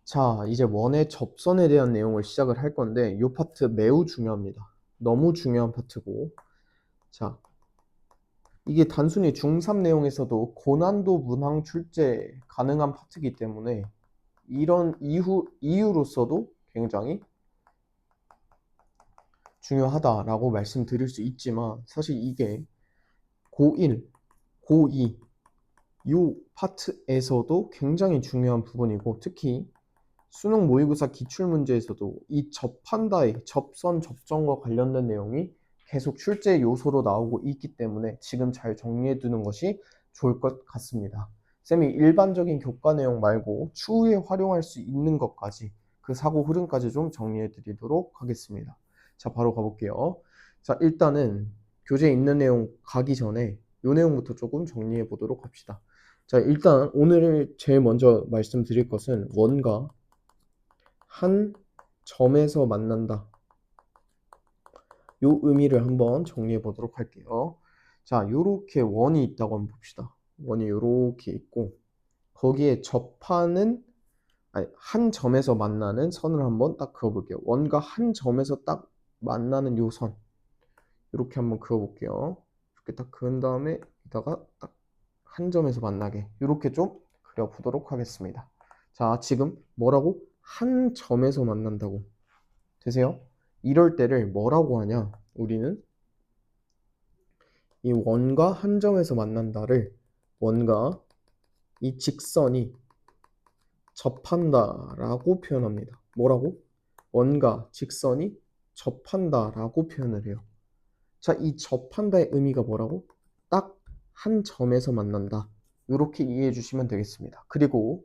자, 이제 원의 접선에 대한 내용을 시작을 할 건데 이 파트 매우 중요합니다. 너무 중요한 파트고, 자, 이게 단순히 중3 내용에서도 고난도 문항 출제 가능한 파트이기 때문에 이런 이유로서도 굉장히 중요하다라고 말씀드릴 수 있지만, 사실 이게 고1, 고2 이 파트에서도 굉장히 중요한 부분이고, 특히 수능 모의고사 기출문제에서도 이 접한다의 접선 접점과 관련된 내용이 계속 출제 요소로 나오고 있기 때문에 지금 잘 정리해 두는 것이 좋을 것 같습니다. 쌤이 일반적인 교과 내용 말고 추후에 활용할 수 있는 것까지, 그 사고 흐름까지 좀 정리해 드리도록 하겠습니다. 자, 바로 가볼게요. 자, 일단은 교재에 있는 내용 가기 전에 이 내용부터 조금 정리해 보도록 합시다. 자, 일단 오늘 제일 먼저 말씀드릴 것은 원과 한 점에서 만난다. 요 의미를 한번 정리해 보도록 할게요. 자, 요렇게 원이 있다고 한번 봅시다. 원이 요렇게 있고, 거기에 접하는, 한 점에서 만나는 선을 한번 딱 그어볼게요. 원과 한 점에서 딱 만나는 요 선. 이렇게 한번 그어볼게요. 이렇게 딱 그은 다음에 이따가 딱 한 점에서 만나게 이렇게 좀 그려보도록 하겠습니다. 자, 지금 뭐라고? 한 점에서 만난다고 되세요? 이럴 때를 뭐라고 하냐? 우리는 이 원과 한 점에서 만난다를 원과 이 직선이 접한다라고 표현합니다. 뭐라고? 원과 직선이 접한다라고 표현을 해요. 자, 이 접한다의 의미가 뭐라고? 딱 한 점에서 만난다. 이렇게 이해해 주시면 되겠습니다. 그리고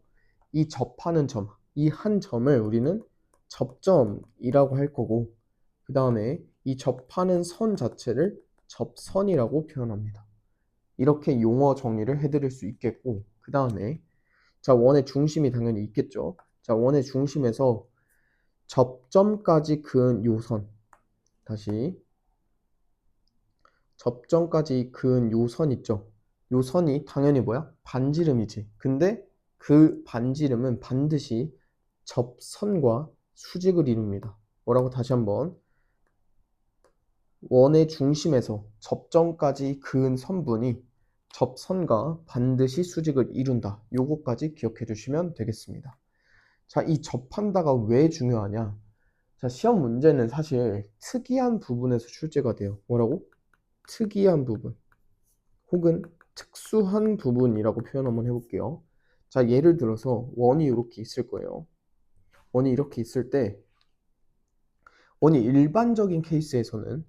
이 접하는 점, 이 한 점을 우리는 접점이라고 할 거고, 그 다음에 이 접하는 선 자체를 접선이라고 표현합니다. 이렇게 용어 정리를 해드릴 수 있겠고, 그 다음에 자, 원의 중심이 당연히 있겠죠. 자, 원의 중심에서 접점까지 그은 요 선, 다시 접점까지 그은 요 선 있죠. 요 선이 당연히 뭐야? 반지름이지. 근데 그 반지름은 반드시 접선과 수직을 이룹니다. 뭐라고? 다시 한번. 원의 중심에서 접점까지 그은 선분이 접선과 반드시 수직을 이룬다. 요거까지 기억해 주시면 되겠습니다. 자, 이 접한다가 왜 중요하냐? 자, 시험 문제는 사실 특이한 부분에서 출제가 돼요. 뭐라고? 특이한 부분 혹은 특수한 부분이라고 표현 한번 해볼게요. 자, 예를 들어서 원이 이렇게 있을 거예요. 원이 이렇게 있을 때 원이 일반적인 케이스에서는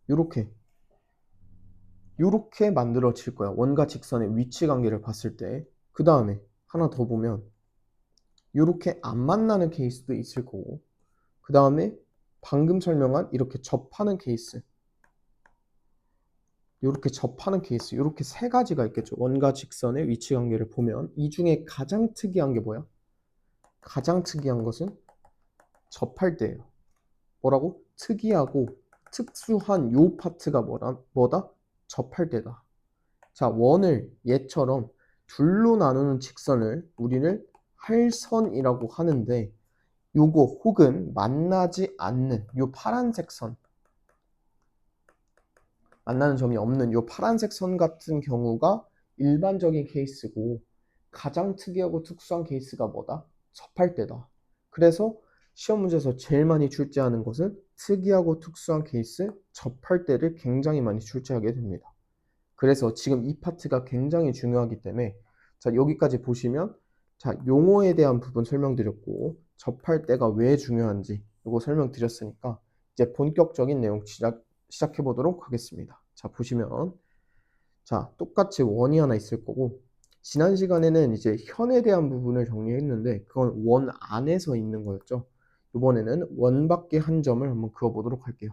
이렇게 만들어질 거야. 원과 직선의 위치 관계를 봤을 때. 그 다음에 하나 더 보면 이렇게 안 만나는 케이스도 있을 거고, 그 다음에 방금 설명한 이렇게 접하는 케이스, 이렇게 접하는 케이스, 이렇게 세 가지가 있겠죠. 원과 직선의 위치 관계를 보면 이 중에 가장 특이한 게 뭐야? 가장 특이한 것은 접할 때예요. 뭐라고? 특이하고 특수한 요 파트가 뭐다? 접할 때다. 자, 원을 얘처럼 둘로 나누는 직선을 우리는 할선이라고 하는데, 요거 혹은 만나지 않는 요 파란색 선, 만나는 점이 없는 요 파란색 선 같은 경우가 일반적인 케이스고, 가장 특이하고 특수한 케이스가 뭐다? 접할 때다. 그래서 시험 문제에서 제일 많이 출제하는 것은 특이하고 특수한 케이스, 접할 때를 굉장히 많이 출제하게 됩니다. 그래서 지금 이 파트가 굉장히 중요하기 때문에, 자, 여기까지 보시면, 자, 용어에 대한 부분 설명드렸고 접할 때가 왜 중요한지 이거 설명드렸으니까 이제 본격적인 내용 시작해 보도록 하겠습니다. 자, 보시면, 자, 똑같이 원이 하나 있을 거고, 지난 시간에는 이제 현에 대한 부분을 정리했는데 그건 원 안에서 있는 거였죠. 이번에는 원 밖에 한 점을 한번 그어 보도록 할게요.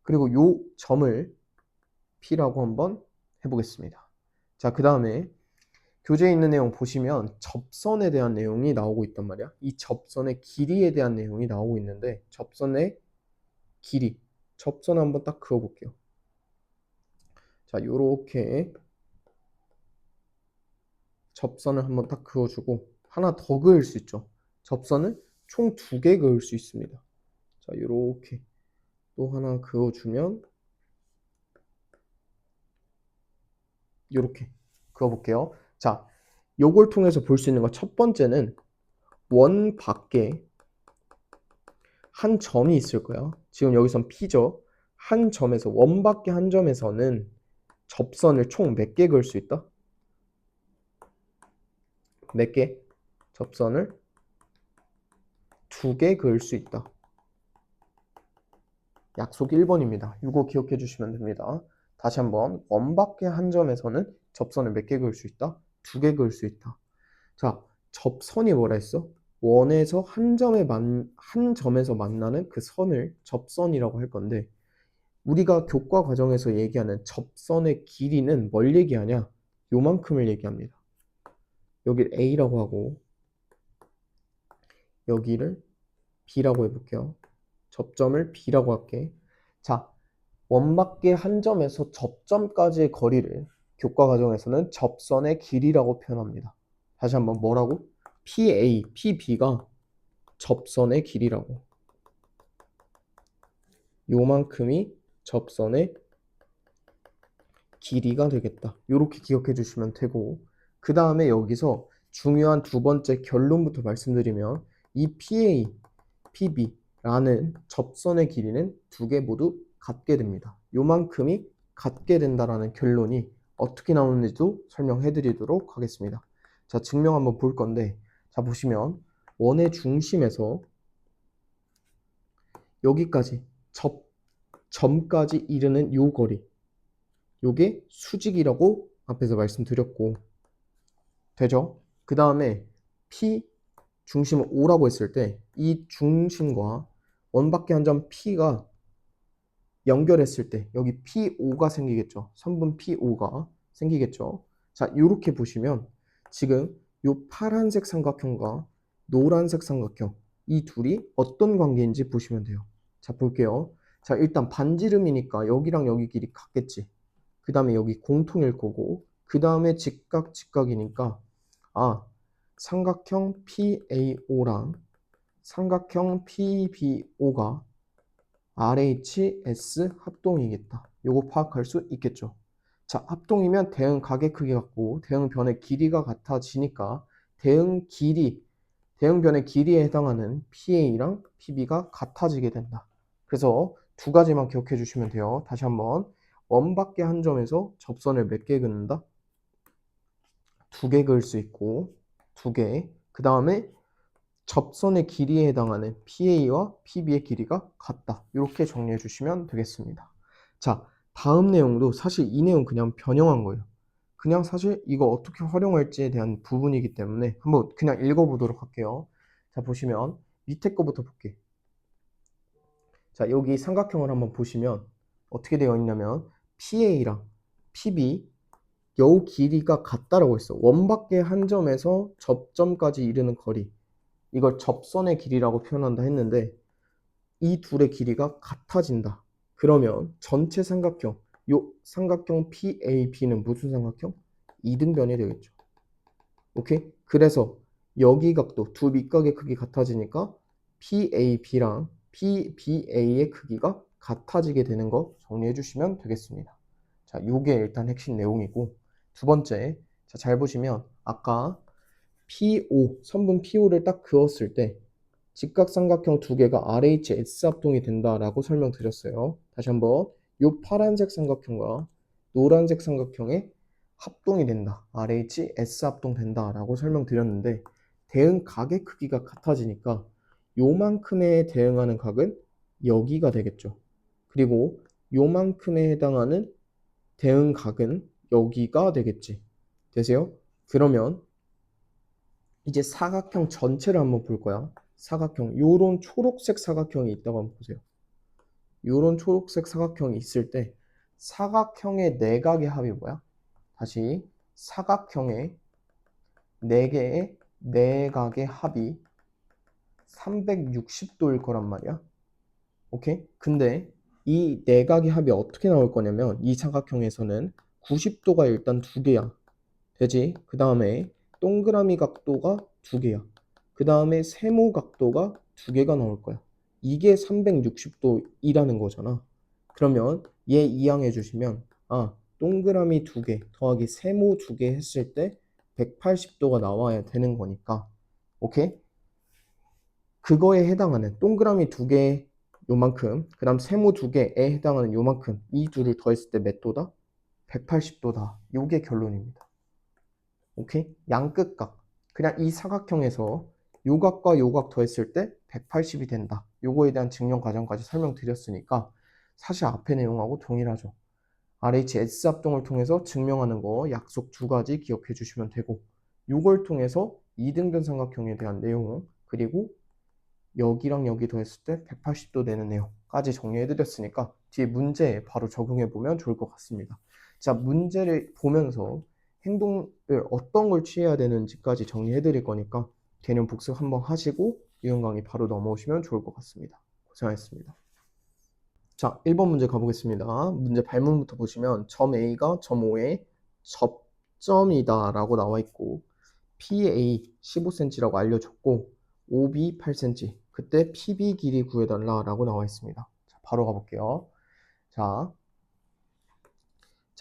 그리고 요 점을 P라고 한번 해보겠습니다. 자, 그 다음에 교재에 있는 내용 보시면 접선에 대한 내용이 나오고 있단 말이야. 이 접선의 길이에 대한 내용이 나오고 있는데, 접선의 길이, 접선 한번 딱 그어볼게요. 자, 요렇게 접선을 한번 딱 그어주고 하나 더 그을 수 있죠. 접선을 총 2개 그을 수 있습니다. 자, 요렇게 또 하나 그어주면 요렇게 그어볼게요. 자, 요걸 통해서 볼 수 있는 거 첫 번째는 원 밖에 한 점이 있을 거야. 지금 여기선 P죠. 한 점에서 원 밖에 한 점에서는 접선을 총 몇 개 그을 수 있다? 몇 개? 접선을 2개 그을 수 있다. 약속 1번입니다. 이거 기억해 주시면 됩니다. 다시 한번 원 밖에 한 점에서는 접선을 몇 개 그을 수 있다? 2개 그을 수 있다. 자, 접선이 뭐라 했어? 원에서 한 점에서 만나는 그 선을 접선이라고 할 건데 우리가 교과 과정에서 얘기하는 접선의 길이는 뭘 얘기하냐? 요만큼을 얘기합니다. 여기를 A라고 하고 여기를 B라고 해볼게요. 접점을 B라고 할게. 자, 원밖에 한 점에서 접점까지의 거리를 교과 과정에서는 접선의 길이라고 표현합니다. 다시 한번 뭐라고? PA, PB가 접선의 길이라고. 요만큼이 접선의 길이가 되겠다. 이렇게 기억해 주시면 되고 그 다음에 여기서 중요한 두 번째 결론부터 말씀드리면 이 PA, PB라는 접선의 길이는 2개 모두 같게 됩니다. 요만큼이 같게 된다라는 결론이 어떻게 나오는지도 설명해 드리도록 하겠습니다. 자, 증명 한번 볼 건데 자, 보시면 원의 중심에서 여기까지 점까지 이르는 요 거리 요게 수직이라고 앞에서 말씀드렸고 되죠? 그 다음에 P 중심을 O라고 했을 때 이 중심과 원밖에 한 점 P가 연결했을 때 여기 PO가 생기겠죠. 선분 PO가 생기겠죠. 자, 이렇게 보시면 지금 요 파란색 삼각형과 노란색 삼각형 이 둘이 어떤 관계인지 보시면 돼요. 자, 볼게요. 자, 일단 반지름이니까 여기랑 여기 길이 같겠지. 그 다음에 여기 공통일 거고 그 다음에 직각이니까 삼각형 PAO랑 삼각형 PBO가 RHS 합동이겠다. 요거 파악할 수 있겠죠. 자, 합동이면 대응 각의 크기 같고 대응 변의 길이가 같아지니까 대응 변의 길이에 해당하는 PA랑 PB가 같아지게 된다. 그래서 두 가지만 기억해 주시면 돼요. 다시 한번 원밖에 한 점에서 접선을 몇 개 긋는다? 2개 그을 수 있고 2개. 그 다음에 접선의 길이에 해당하는 PA와 PB의 길이가 같다. 이렇게 정리해 주시면 되겠습니다. 자, 다음 내용도 사실 이 내용 그냥 변형한 거예요. 그냥 사실 이거 어떻게 활용할지에 대한 부분이기 때문에 한번 그냥 읽어보도록 할게요. 자, 보시면 밑에 거부터 볼게. 자, 여기 삼각형을 한번 보시면 어떻게 되어 있냐면 PA랑 PB 요 길이가 같다라고 했어. 원밖에 한 점에서 접점까지 이르는 거리. 이걸 접선의 길이라고 표현한다 했는데 이 둘의 길이가 같아진다. 그러면 전체 삼각형, 요 삼각형 PAB는 무슨 삼각형? 이등변이 되겠죠. 오케이? 그래서 여기 각도, 두 밑각의 크기 같아지니까 PAB랑 PBA의 크기가 같아지게 되는 거 정리해 주시면 되겠습니다. 자, 요게 일단 핵심 내용이고 두 번째, 자, 잘 보시면 아까 PO, 선분 PO를 딱 그었을 때 직각삼각형 2개가 RHS 합동이 된다라고 설명드렸어요. 다시 한번 요 파란색 삼각형과 노란색 삼각형의 합동이 된다. RHS 합동된다라고 설명드렸는데 대응 각의 크기가 같아지니까 요만큼에 대응하는 각은 여기가 되겠죠. 그리고 요만큼에 해당하는 대응 각은 여기가 되겠지. 되세요? 그러면 이제 사각형 전체를 한번 볼 거야. 사각형, 요런 초록색 사각형이 있다고 한번 보세요. 요런 초록색 사각형이 있을 때 사각형의 내각의 합이 뭐야? 다시 사각형의 4개의 내각의 합이 360도일 거란 말이야. 오케이? 근데 이 내각의 합이 어떻게 나올 거냐면 이 사각형에서는 90도가 일단 2개야. 되지? 그 다음에 동그라미 각도가 2개야. 그 다음에 세모 각도가 두 개가 나올 거야. 이게 360도이라는 거잖아. 그러면 얘 이항해 주시면 동그라미 두 개 더하기 세모 두 개 했을 때 180도가 나와야 되는 거니까 오케이? 그거에 해당하는 동그라미 두 개 요만큼 그 다음 세모 두 개에 해당하는 요만큼 이 둘을 더했을 때 몇 도다? 180도다. 요게 결론입니다. 오케이? 양끝각. 그냥 이 사각형에서 요각과 요각 더했을 때 180이 된다. 요거에 대한 증명 과정까지 설명드렸으니까 사실 앞의 내용하고 동일하죠. RHS 합동을 통해서 증명하는 거 약속 두 가지 기억해 주시면 되고 요걸 통해서 이등변 삼각형에 대한 내용 그리고 여기랑 여기 더했을 때 180도 되는 내용까지 정리해 드렸으니까 뒤에 문제에 바로 적용해 보면 좋을 것 같습니다. 자, 문제를 보면서 행동을 어떤 걸 취해야 되는지까지 정리해 드릴 거니까 개념 복습 한번 하시고 유형 강의 바로 넘어오시면 좋을 것 같습니다. 고생하셨습니다. 자, 1번 문제 가보겠습니다. 문제 발문부터 보시면 점 A가 점 O의 접점이다 라고 나와 있고 PA 15cm라고 알려줬고 OB 8cm 그때 PB 길이 구해달라 라고 나와 있습니다. 자, 바로 가볼게요. 자,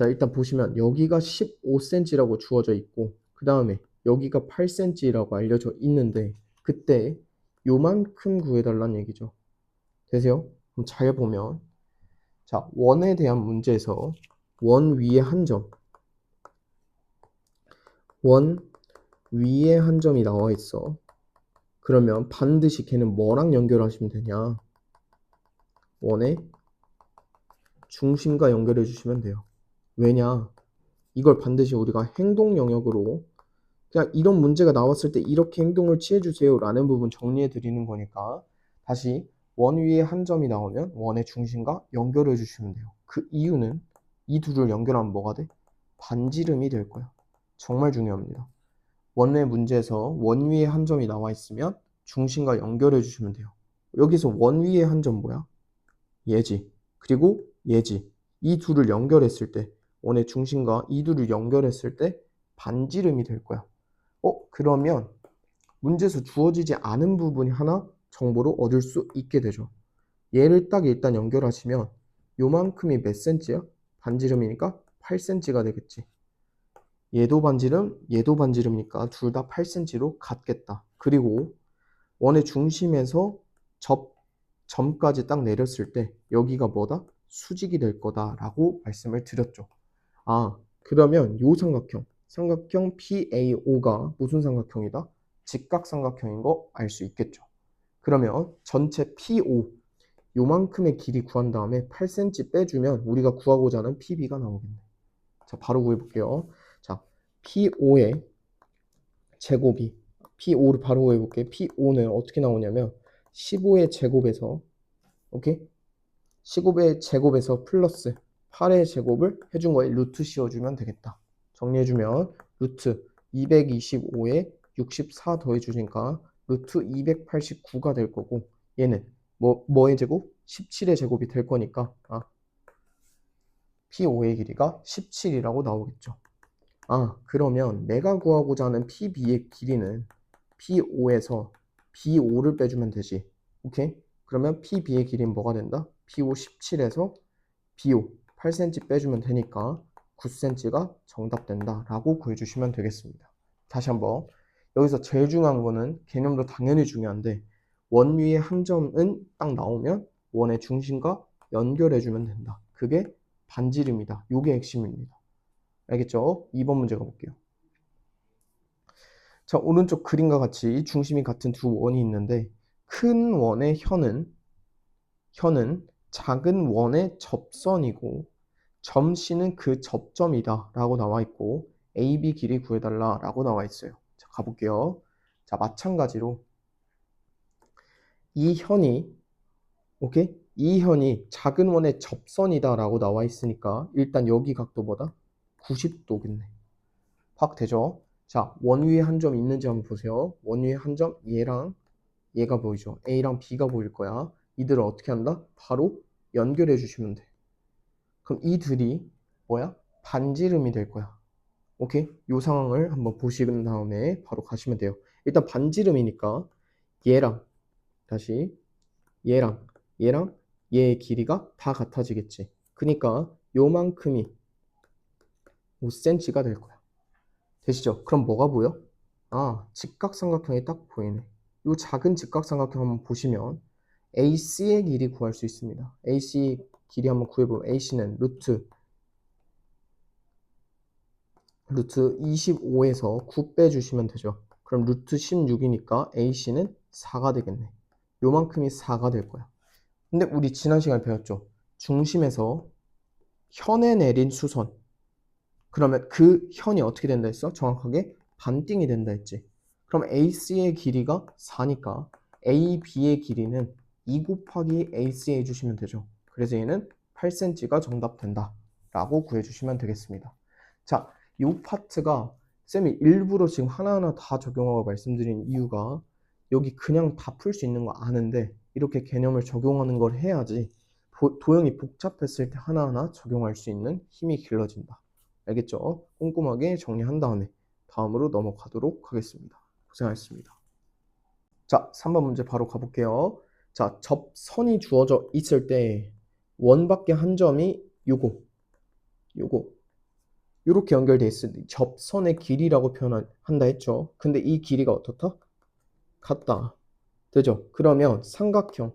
일단 보시면 여기가 15cm라고 주어져 있고 그 다음에 여기가 8cm라고 알려져 있는데 그때 요만큼 구해달라는 얘기죠. 되세요? 그럼 잘 보면 자, 원에 대한 문제에서 원 위에 한 점, 원 위에 한 점이 나와 있어. 그러면 반드시 걔는 뭐랑 연결하시면 되냐? 원의 중심과 연결해 주시면 돼요. 왜냐? 이걸 반드시 우리가 행동 영역으로 그냥 이런 문제가 나왔을 때 이렇게 행동을 취해 주세요 라는 부분 정리해 드리는 거니까 다시 원 위에 한 점이 나오면 원의 중심과 연결해 주시면 돼요. 그 이유는 이 둘을 연결하면 뭐가 돼? 반지름이 될 거야. 정말 중요합니다. 원의 문제에서 원 위에 한 점이 나와 있으면 중심과 연결해 주시면 돼요. 여기서 원 위에 한 점 뭐야? 얘지. 그리고 얘지. 이 둘을 연결했을 때 원의 중심과 이 둘을 연결했을 때 반지름이 될 거야. 그러면 문제에서 주어지지 않은 부분이 하나 정보를 얻을 수 있게 되죠. 얘를 딱 일단 연결하시면 요만큼이 몇 cm야? 반지름이니까 8cm가 되겠지. 얘도 반지름, 얘도 반지름이니까 둘 다 8cm로 같겠다. 그리고 원의 중심에서 점까지 딱 내렸을 때 여기가 뭐다? 수직이 될 거다라고 말씀을 드렸죠. 그러면 요 삼각형 PAO가 무슨 삼각형이다? 직각삼각형인 거 알 수 있겠죠. 그러면 전체 PO 요만큼의 길이 구한 다음에 8cm 빼주면 우리가 구하고자 하는 PB가 나오겠네. 자, 바로 구해볼게요. 자, PO의 제곱이 P5를 바로 구해볼게. P5는 어떻게 나오냐면 15의 제곱에서 오케이? 15의 제곱에서 플러스 8의 제곱을 해준 거에 루트 씌워주면 되겠다. 정리해주면 루트 225에 64 더해주니까 루트 289가 될 거고 얘는 뭐의 제곱? 17의 제곱이 될 거니까 P5의 길이가 17이라고 나오겠죠. 그러면 내가 구하고자 하는 PB의 길이는 P5에서 B5를 빼주면 되지. 오케이? 그러면 PB의 길이는 뭐가 된다? P5 17에서 B5 8cm 빼주면 되니까 9cm가 정답 된다 라고 구해주시면 되겠습니다. 다시 한번 여기서 제일 중요한 거는 개념도 당연히 중요한데 원 위에 한 점은 딱 나오면 원의 중심과 연결해주면 된다. 그게 반지름이다. 요게 핵심입니다. 알겠죠? 2번 문제 가볼게요. 자, 오른쪽 그림과 같이 중심이 같은 두 원이 있는데 큰 원의 현은 작은 원의 접선이고 점 C는 그 접점이다 라고 나와 있고 AB 길이 구해달라 라고 나와 있어요. 자, 가볼게요. 자, 마찬가지로 이 현이 오케이? 이 현이 작은 원의 접선이다 라고 나와 있으니까 일단 여기 각도보다 90도겠네. 확 되죠? 자, 원 위에 한 점 있는지 한번 보세요. 원 위에 한 점 얘랑 얘가 보이죠? A랑 B가 보일 거야. 이들을 어떻게 한다? 바로 연결해 주시면 돼. 그럼 이 둘이 뭐야? 반지름이 될 거야. 오케이? 이 상황을 한번 보신 다음에 바로 가시면 돼요. 일단 반지름이니까 얘랑 다시 얘랑 얘의 길이가 다 같아지겠지. 그러니까 요만큼이 5cm가 될 거야. 되시죠? 그럼 뭐가 보여? 아, 직각삼각형이 딱 보이네. 이 작은 직각삼각형 한번 보시면 AC의 길이 구할 수 있습니다. AC 길이 한번 구해보면 AC는 루트 25에서 9 빼주시면 되죠. 그럼 루트 16이니까 AC는 4가 되겠네. 요만큼이 4가 될 거야. 근데 우리 지난 시간에 배웠죠. 중심에서 현에 내린 수선. 그러면 그 현이 어떻게 된다 했어? 정확하게 반띵이 된다 했지. 그럼 AC의 길이가 4니까 AB의 길이는 2 곱하기 AC 해주시면 되죠. 그래서 얘는 8cm가 정답 된다 라고 구해주시면 되겠습니다. 자, 이 파트가 쌤이 일부러 지금 하나하나 다 적용하고 말씀드린 이유가 여기 그냥 다 풀 수 있는 거 아는데 이렇게 개념을 적용하는 걸 해야지 도형이 복잡했을 때 하나하나 적용할 수 있는 힘이 길러진다. 알겠죠? 꼼꼼하게 정리한 다음에 다음으로 넘어가도록 하겠습니다. 고생하셨습니다. 자, 3번 문제 바로 가볼게요. 자, 접선이 주어져 있을 때 원밖에 한 점이 요거 요렇게 연결돼 있을 때 접선의 길이라고 표현한다 했죠. 근데 이 길이가 어떻다? 같다. 되죠? 그러면 삼각형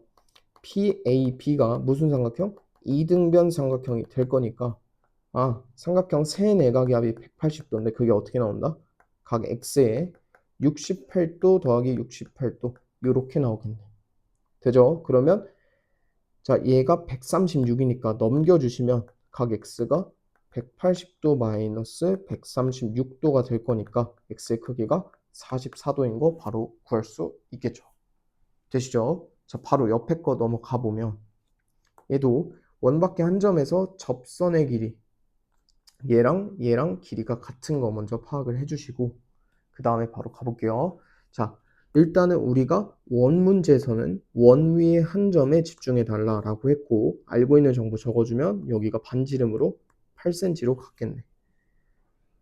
PAB가 무슨 삼각형? 이등변 삼각형이 될 거니까 삼각형 세 내각의 합이 180도인데 그게 어떻게 나온다? 각 X에 68도 더하기 68도 이렇게 나오겠네. 되죠? 그러면 자 얘가 136이니까 넘겨주시면 각 X가 180도 마이너스 136도가 될 거니까 X의 크기가 44도인 거 바로 구할 수 있겠죠. 되시죠? 자 바로 옆에 거 넘어가 보면 얘도 원밖에 한 점에서 접선의 길이 얘랑 길이가 같은 거 먼저 파악을 해주시고 그 다음에 바로 가볼게요. 자, 일단은 우리가 원 문제에서는 원 위의 한 점에 집중해 달라라고 했고 알고 있는 정보 적어주면 여기가 반지름으로 8cm로 갔겠네.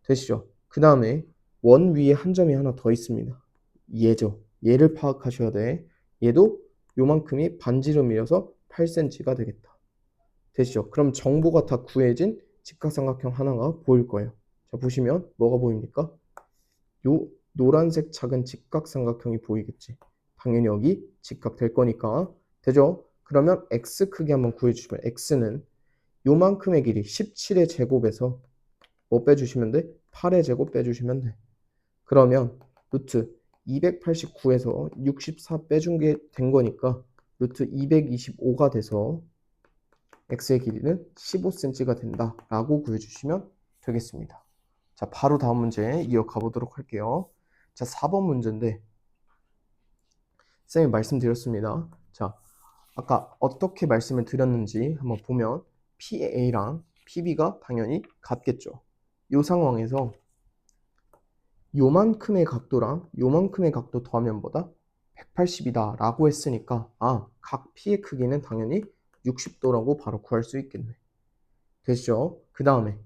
되시죠? 그 다음에 원 위에 한 점이 하나 더 있습니다. 얘죠. 얘를 파악하셔야 돼. 얘도 요만큼이 반지름이어서 8cm가 되겠다. 되시죠? 그럼 정보가 다 구해진 직각삼각형 하나가 보일 거예요. 자, 보시면 뭐가 보입니까? 요 노란색 작은 직각삼각형이 보이겠지. 당연히 여기 직각 될 거니까. 되죠? 그러면 x 크기 한번 구해주시면 x는 요만큼의 길이 17의 제곱에서 뭐 빼주시면 돼? 8의 제곱 빼주시면 돼. 그러면 루트 289에서 64 빼준 게 된 거니까 루트 225가 돼서 x의 길이는 15cm가 된다 라고 구해주시면 되겠습니다. 자, 바로 다음 문제 이어가 보도록 할게요. 자, 4번 문제인데 쌤이 말씀드렸습니다. 자, 아까 어떻게 말씀을 드렸는지 한번 보면 PA랑 PB가 당연히 같겠죠. 이 상황에서 요만큼의 각도랑 요만큼의 각도 더하면 뭐다? 180이다 라고 했으니까 각 P의 크기는 당연히 60도라고 바로 구할 수 있겠네. 되시죠? 그 다음에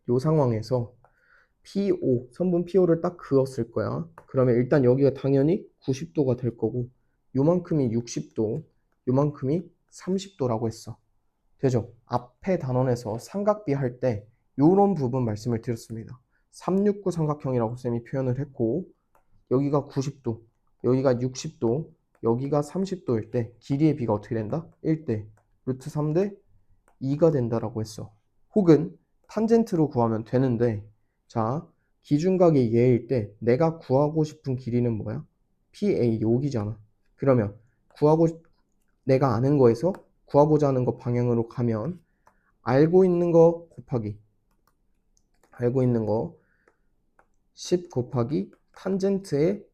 이 상황에서 PO, 선분 PO를 딱 그었을 거야. 그러면 일단 여기가 당연히 90도가 될 거고 요만큼이 60도, 요만큼이 30도라고 했어. 되죠? 앞에 단원에서 삼각비 할 때 요런 부분 말씀을 드렸습니다. 369 삼각형이라고 쌤이 표현을 했고 여기가 90도, 여기가 60도, 여기가 30도일 때 길이의 비가 어떻게 된다? 1대 루트 3대 2가 된다라고 했어. 혹은 탄젠트로 구하면 되는데 자 기준각이 얘일 때 내가 구하고 싶은 길이는 뭐야? PA 여기잖아. 그러면 내가 아는 거에서 구하고자 하는 거 방향으로 가면 알고 있는 거 곱하기 알고 있는 거 10 곱하기 탄젠트의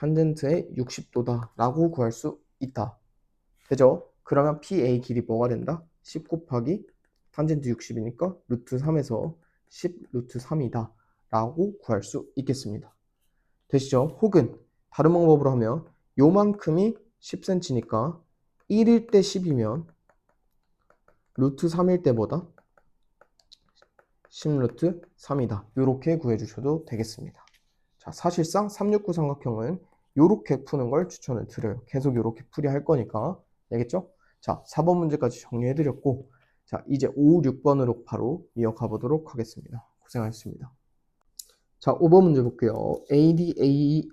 60도다 라고 구할 수 있다. 되죠? 그러면 PA 길이 뭐가 된다? 10 곱하기 탄젠트 60이니까 루트 3에서 10 루트 3이다 라고 구할 수 있겠습니다. 되시죠? 혹은 다른 방법으로 하면 요만큼이 10cm니까 1일 때 10이면 루트 3일 때 뭐다? 10 루트 3이다. 이렇게 구해주셔도 되겠습니다. 자, 사실상 369 삼각형은 요렇게 푸는 걸 추천을 드려요. 계속 요렇게 풀이할 거니까. 알겠죠? 자, 4번 문제까지 정리해드렸고, 자, 이제 5, 6번으로 바로 이어가 보도록 하겠습니다. 고생하셨습니다. 자, 5번 문제 볼게요. AD,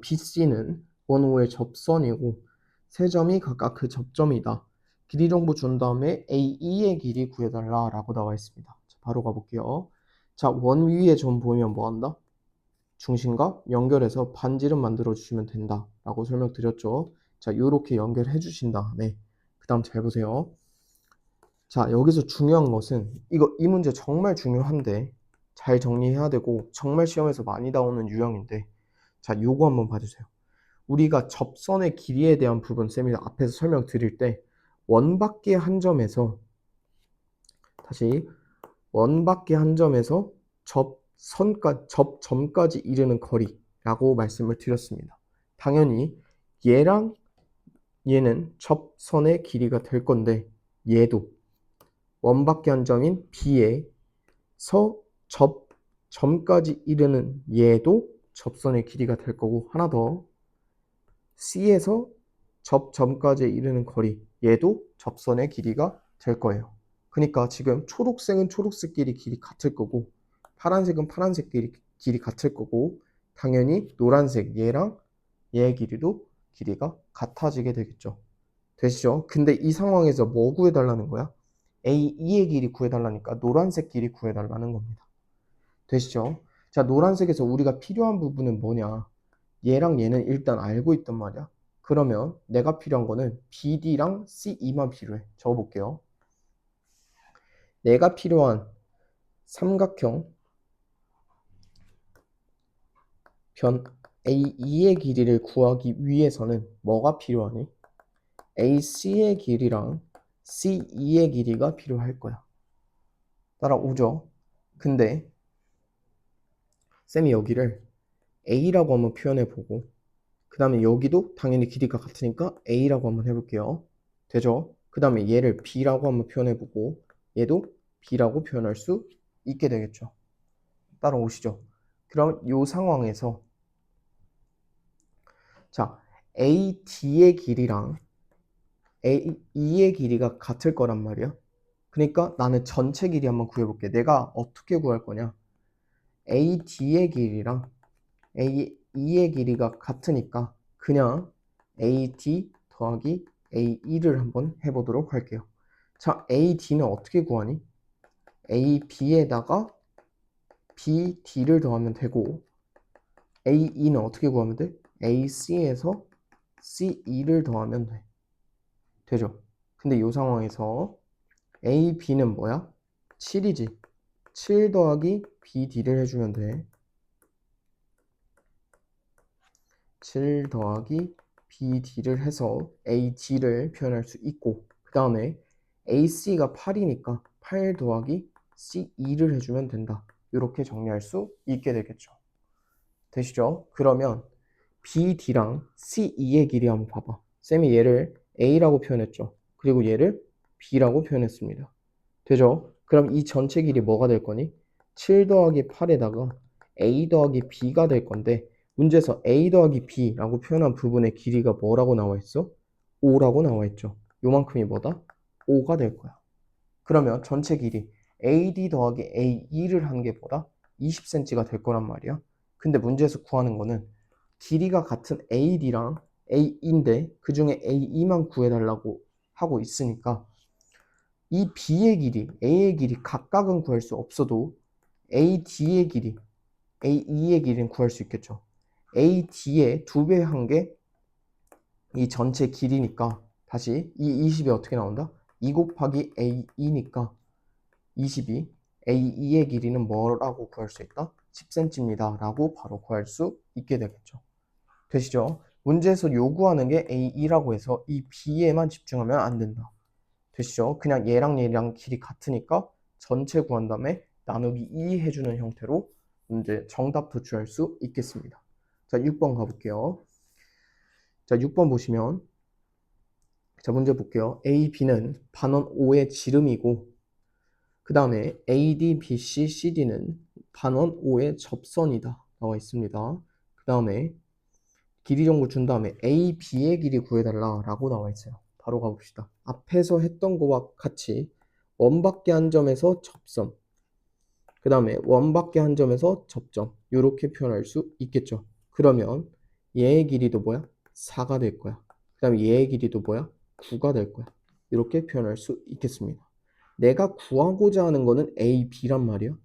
BC는 원호의 접선이고 세 점이 각각 그 접점이다. 길이 정보 준 다음에 AE의 길이 구해달라 라고 나와 있습니다. 자, 바로 가볼게요. 자, 원 위에 점 보이면 뭐 한다? 중심과 연결해서 반지름 만들어 주시면 된다 라고 설명드렸죠. 자, 요렇게 연결해 주신 다음에 그 다음 잘 보세요. 자, 여기서 중요한 것은 이 문제 정말 중요한데 잘 정리해야 되고 정말 시험에서 많이 나오는 유형인데, 자, 요거 한번 봐주세요. 우리가 접선의 길이에 대한 부분 쌤이 앞에서 설명드릴 때 원밖에 한 점에서 다시 원밖에 한 점에서 접점까지 이르는 거리라고 말씀을 드렸습니다. 당연히 얘랑 얘는 접선의 길이가 될 건데 얘도 원밖에 한 점인 B에서 접점까지 이르는 얘도 접선의 길이가 될 거고, 하나 더 C에서 접점까지 이르는 거리 얘도 접선의 길이가 될 거예요. 그러니까 지금 초록색은 초록색끼리 길이 같을 거고 파란색은 파란색끼리 길이 같을 거고 당연히 노란색 얘랑 얘의 길이도 길이가 같아지게 되겠죠. 되시죠? 근데 이 상황에서 뭐 구해달라는 거야? A2의 길이 구해달라니까 노란색 길이 구해달라는 겁니다. 되시죠? 자, 노란색에서 우리가 필요한 부분은 뭐냐? 얘랑 얘는 일단 알고 있단 말이야. 그러면 내가 필요한 거는 BD랑 CE만 필요해. 적어볼게요. 내가 필요한 삼각형 변 AE의 길이를 구하기 위해서는 뭐가 필요하니? AC의 길이랑 CE의 길이가 필요할 거야. 따라오죠? 근데 쌤이 여기를 A라고 한번 표현해보고 그 다음에 여기도 당연히 길이가 같으니까 A라고 한번 해볼게요. 되죠? 그 다음에 얘를 B라고 한번 표현해보고 얘도 B라고 표현할 수 있게 되겠죠. 따라오시죠? 그럼 이 상황에서 자, AD의 길이랑 AE의 길이가 같을 거란 말이야. 그러니까 나는 전체 길이 한번 구해볼게. 내가 어떻게 구할 거냐? AD의 길이랑 AE의 길이가 같으니까 그냥 AD 더하기 AE를 한번 해보도록 할게요. 자, AD는 어떻게 구하니? AB에다가 BD를 더하면 되고 AE는 어떻게 구하면 돼? AC에서 CE를 더하면 돼. 되죠? 근데 이 상황에서 AB는 뭐야? 7이지. 7 더하기 BD를 해주면 돼. 7 더하기 BD를 해서 AD를 표현할 수 있고 그 다음에 AC가 8이니까 8 더하기 CE를 해주면 된다. 이렇게 정리할 수 있게 되겠죠. 되시죠? 그러면 BD랑 CE의 길이 한번 봐봐. 쌤이 얘를 A라고 표현했죠. 그리고 얘를 B라고 표현했습니다. 되죠? 그럼 이 전체 길이 뭐가 될 거니? 7 더하기 8에다가 A 더하기 B가 될 건데 문제에서 A 더하기 B라고 표현한 부분의 길이가 뭐라고 나와 있어? 5라고 나와 있죠. 요만큼이 뭐다? 5가 될 거야. 그러면 전체 길이 AD 더하기 AE를 하는 게 뭐다? 20cm가 될 거란 말이야. 근데 문제에서 구하는 거는 길이가 같은 AD랑 AE인데 그 중에 AE만 구해달라고 하고 있으니까 이 B의 길이, A의 길이 각각은 구할 수 없어도 AD의 길이, AE의 길이는 구할 수 있겠죠. AD의 2배 한 게 이 전체 길이니까 다시 이 20이 어떻게 나온다? 2 곱하기 AE니까 22 AE의 길이는 뭐라고 구할 수 있다? 10cm입니다 라고 바로 구할 수 있게 되겠죠. 되시죠? 문제에서 요구하는 게 AE라고 해서 이 B에만 집중하면 안 된다. 되시죠? 그냥 얘랑 길이 같으니까 전체 구한 다음에 나누기 2 해주는 형태로 문제 정답 도출할 수 있겠습니다. 자, 6번 가볼게요. 자, 6번 보시면 자, 문제 볼게요. A, B는 반원 5의 지름이고 그 다음에 AD, BC, CD는 반원 5의 접선이다 나와 있습니다. 그 다음에 길이 정보 준 다음에 A, B의 길이 구해달라 라고 나와 있어요. 바로 가봅시다. 앞에서 했던 거와 같이 원밖에 한 점에서 접점, 그 다음에 원밖에 한 점에서 접점, 이렇게 표현할 수 있겠죠. 그러면 얘의 길이도 뭐야? 4가 될 거야. 그 다음에 얘의 길이도 뭐야? 9가 될 거야. 이렇게 표현할 수 있겠습니다. 내가 구하고자 하는 거는 A, B란 말이야.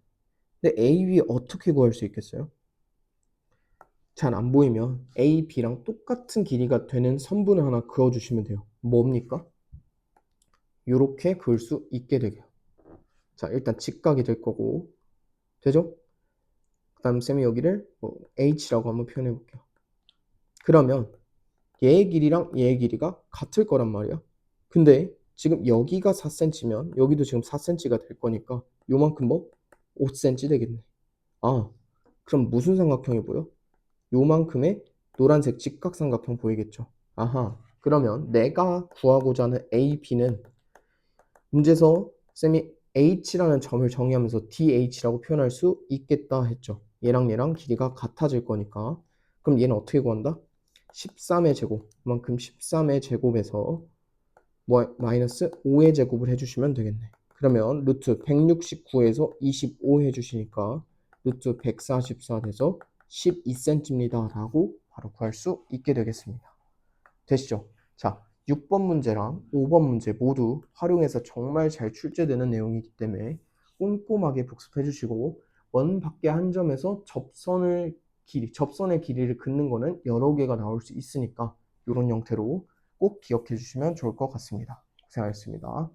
근데 A, B 어떻게 구할 수 있겠어요? 잘 안 보이면 A, B랑 똑같은 길이가 되는 선분을 하나 그어주시면 돼요. 뭡니까? 이렇게 그을 수 있게 되게요. 자, 일단 직각이 될 거고, 되죠? 그 다음 쌤이 여기를 H라고 한번 표현해 볼게요. 그러면 얘의 길이랑 얘의 길이가 같을 거란 말이야. 근데 지금 여기가 4cm면 여기도 지금 4cm가 될 거니까 요만큼 뭐? 5cm 되겠네. 아, 그럼 무슨 삼각형이 보여? 요만큼의 노란색 직각삼각형 보이겠죠? 아하, 그러면 내가 구하고자 하는 A, B는 문제에서 쌤이 H라는 점을 정의하면서 DH라고 표현할 수 있겠다 했죠. 얘랑 얘랑 길이가 같아질 거니까. 그럼 얘는 어떻게 구한다? 13의 제곱, 그만큼 13의 제곱에서 뭐 마이너스 5의 제곱을 해주시면 되겠네. 그러면 루트 169에서 25 해주시니까 루트 144 돼서 12cm입니다 라고 바로 구할 수 있게 되겠습니다. 되시죠? 자, 6번 문제랑 5번 문제 모두 활용해서 정말 잘 출제되는 내용이기 때문에 꼼꼼하게 복습해 주시고 원 밖에 한 점에서 접선의 길이를 긋는 거는 여러 개가 나올 수 있으니까 이런 형태로 꼭 기억해 주시면 좋을 것 같습니다. 고생하셨습니다.